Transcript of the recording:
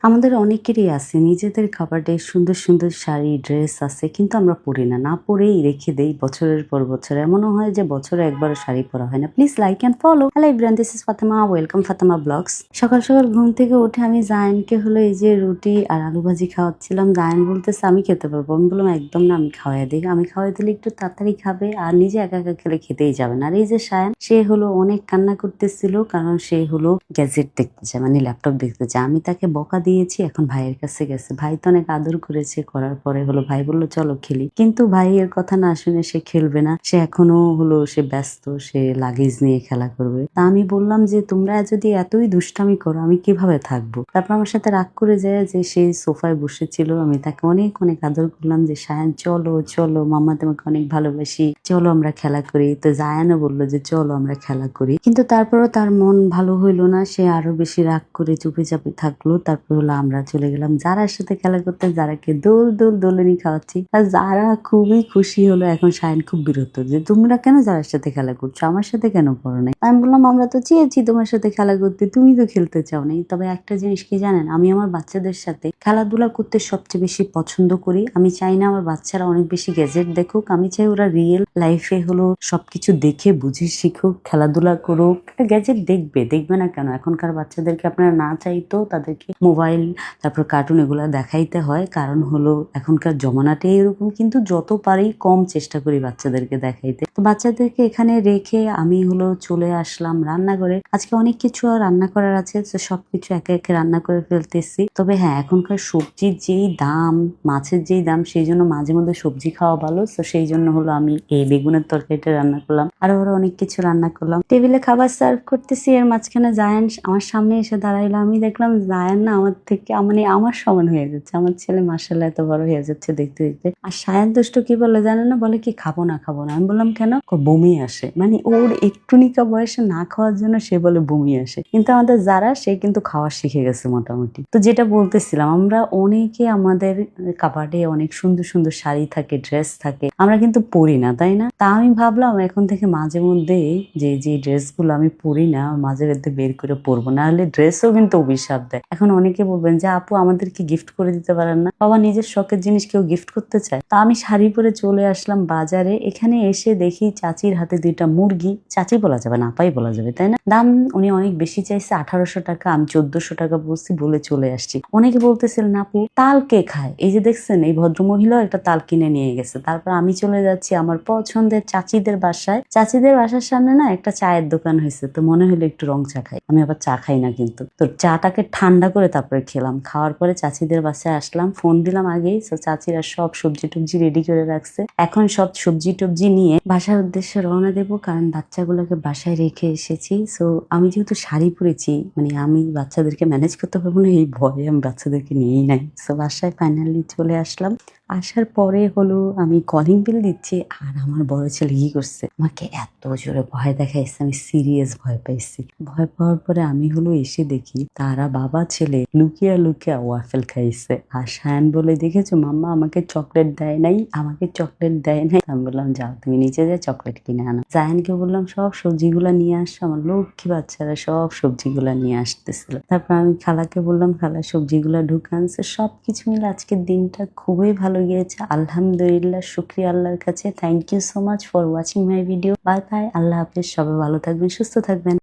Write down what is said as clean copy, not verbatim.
আমাদের অনেকেরই আছে নিজেদের কাবার্ডে সুন্দর, সুন্দর শাড়ি, ড্রেস আছে কিন্তু আমরা পড়ি না। না পরেই রেখে দেই বছরের পর বছর। এমনও হয় যে বছরে একবারও শাড়ি পরা হয় না। Please like and follow. Hello everyone, this is Fatema. Welcome Fatema blogs. সকাল, সকাল ঘুম থেকে উঠে আমি জায়ানকে হলো এই যে রুটি আর আলু ভাজি খাওয়াচ্ছিলাম। জায়ান বলতেছে আমি খেতে পারবো। আমি বললাম একদম না, আমি খাওয়াই দিই। আমি খাওয়াই দিলে একটু তাড়াতাড়ি খাবে আর নিজে একা একা খেলে খেতেই যাবে না। আর এই যে সায়ান, সে হলো অনেক কান্না করতেছিল কারণ সে হলো গ্যাজেট দেখতে চায়, মানে ল্যাপটপ দেখতে চায়। আমি তাকে বকা দিয়েছি, এখন ভাইয়ের কাছে গেছে। ভাই তো অনেক আদর করেছে, করার পরে হলো ভাই বললো চলো খেলি, কিন্তু ভাইয়ের কথা না শুনে সে খেলবে না। সে এখনো হলো সে ব্যস্ত, সে লাগেজ নিয়ে খেলা করবে। তা আমি বললাম যে তোমরা যদি এতই দুষ্টামি করো আমি কিভাবে থাকবো। তারপর আমার সাথে রাগ করে যায় যে সে সোফায় বসেছিল। আমি তাকে অনেক অনেক আদর করলাম যে সায়ান চলো চলো, মাম্মা তোমাকে অনেক ভালোবাসি, চলো আমরা খেলা করি। তো জায়ানও বললো যে চলো আমরা খেলা করি, কিন্তু তারপরও তার মন ভালো হইলো না। সে আরো বেশি রাগ করে চুপে চাপে থাকলো। তারপর হলো আমরা চলে গেলাম যারার সাথে খেলা করতে, যারাকে দোল দোল দোলনি খাওয়াচ্ছি। আর যারা খুবই খুশি হলো। এখন সায়ন খুব বিরক্ত যে তোমরা কেন যারার সাথে খেলা করছো, আমার সাথে কেন করো নাই। আমি বললাম আমরা তো চেয়েছি তোমার সাথে খেলা করতে, তুমি তো খেলতে চাও নাই। তবে একটা জিনিস কি জানেন, আমি আমার বাচ্চাদের সাথে খেলাধুলা করতে সবচেয়ে বেশি পছন্দ করি। আমি চাই না আমার বাচ্চারা অনেক বেশি গ্যাজেট দেখুক, আমি চাই ওরা রিয়েল লাইফে হলো সবকিছু দেখে বুঝে শিখুক, খেলাধুলা করুক। গ্যাজেট দেখবে, দেখবে না কেন। এখনকার বাচ্চাদেরকে আপনারা না চাইতেও তাদেরকে মোবাইল, তারপর কার্টুন এগুলো দেখাইতে হয়, কারণ হলো এখনকার জমানাটাই এরকম। কিন্তু যত পারি কম চেষ্টা করি বাচ্চাদেরকে দেখাইতে। তো বাচ্চাদেরকে এখানে রেখে আমি হলো চলে আসলাম রান্নাঘরে। আজকে অনেক কিছু রান্না করার আছে, তো সবকিছু একে একে রান্না করে ফেলতেছি। তবে হ্যাঁ, এখনকার সবজির যেই দাম, মাছের যেই দাম, সেই জন্য মাঝে মধ্যে সবজি খাওয়া ভালো। তো সেই জন্য হলো আমি এই বেগুনের তরকারিটা রান্না করলাম, আরো অনেক কিছু রান্না করলাম। টেবিলে খাবার সার্ভ করতেছি, এর মাঝখানে জায়ান আমার সামনে এসে দাঁড়াইলো। আমি দেখলাম জায়ান না আমার থেকে, মানে আমার সমান হয়ে যাচ্ছে। আমার ছেলে মাশাআল্লাহ এত বড় হয়ে যাচ্ছে দেখতে দেখতে। আর সায়ান দুষ্ট কি বলে জানেন না, বলে কি খাবো না খাবো না। আমি বললাম কেন, বমি আসে। মানে ওর একটুনিকা বয়সে না খাওয়ার জন্য সে বলে বমি আসে। কিন্তু আমাদের যারা, সে কিন্তু খাওয়া শিখে গেছে মোটামুটি। তো যেটা বলতেছিলাম, আমরা অনেকে আমাদের কাবার্ডে অনেক সুন্দর সুন্দর শাড়ি থাকে, ড্রেস থাকে, আমরা কিন্তু পরি না, তাই না? তা আমি ভাবলাম এখন থেকে মাঝে মধ্যে যে যে ড্রেসগুলো আমি পরি না মাঝে মধ্যে বের করে পরবো, না হলে ড্রেসও কিন্তু অভিশাপ দেয়। এখন অনেকে বলবেন যে আপু আমাদেরকে গিফট করে দিতে পারেন না। বাবা, নিজের শখের জিনিস কেউ গিফট করতে চায়? তা আমি শাড়ি পরে চলে আসলাম বাজারে। এখানে এসে দেখি চাচির হাতে দুইটা মুরগি। চাচি বলা যাবে না, আপাই বলা যাবে, তাই না? দাম উনি অনেক বেশি চাইছে, 1800 টাকা। আমি 1400 টাকা বলছি, বলে চলে আসছি। অনেকে বলতেছিলেন আপু তাল কে খায়? এই যে দেখছেন, এই ভদ্রমহিলা একটা তাল কিনে নিয়ে গেছে। তারপর আমি চলে যাচ্ছি আমার পছন্দের চাচিদের বাসায়। চাচিদের বাসার সামনে না একটা চায়ের দোকান হয়েছে, তো মনে হলো একটু রং চা খাই। আমি আবার চা খাই না কিন্তু, তো চাটাকে ঠান্ডা করে তারপরে খেলাম। খাওয়ার পরে চাচিদের বাসায় আসলাম, ফোন দিলাম আগেই। তো চাচিরা সব সবজি টবজি রেডি করে রাখছে। এখন সব সবজি টবজি নিয়ে বাসার উদ্দেশ্যে রওনা দেবো, কারণ বাচ্চাগুলোকে বাসায় রেখে এসেছি। সো আমি যেহেতু শাড়ি পরেছি, মানে আমি বাচ্চাদেরকে ম্যানেজ করতে পারবো না, এই ভয়ে আমি বাচ্চাদেরকে নিয়েই নাই। সো বাসায় ফাইনালি চলে আসলাম। আসার পরে হলো আমি কলিং বেল দিচ্ছি, আর আমার বড় ছেলে কি করছে, আমাকে এত জোরে ভয় দেখাইছে, আমি সিরিয়াস ভয় পাইছি। ভয় পাওয়ার পরে আমি হলো এসে দেখি তারা বাবা ছেলে লুকিয়া লুকিয়া ওয়াফেল খাইছে। আর সায়ান বলে, দেখেছো মাম্মা আমাকে চকলেট দেয় নাই, আমাকে চকলেট দেয় নাই। আমি বললাম যাও তুমি নিচে যা চকলেট কিনে আনো। জায়ানকে বললাম সব সবজিগুলা নিয়ে আসছো। আমার লক্ষ্মী বাচ্চারা সব সবজিগুলা নিয়ে আসতেছিল। তারপর আমি খালাকে বললাম, খালা সবজিগুলা ঢুকে আনছে। সবকিছু মিলে আজকের দিনটা খুবই ভালো গিয়েছে, আলহামদুলিল্লাহ। শুকরিয়া আল্লাহর কাছে। Thank you so much for watching my video. Bye bye, Allah হাফেজ। সবাই ভালো থাকবেন, সুস্থ থাকবেন।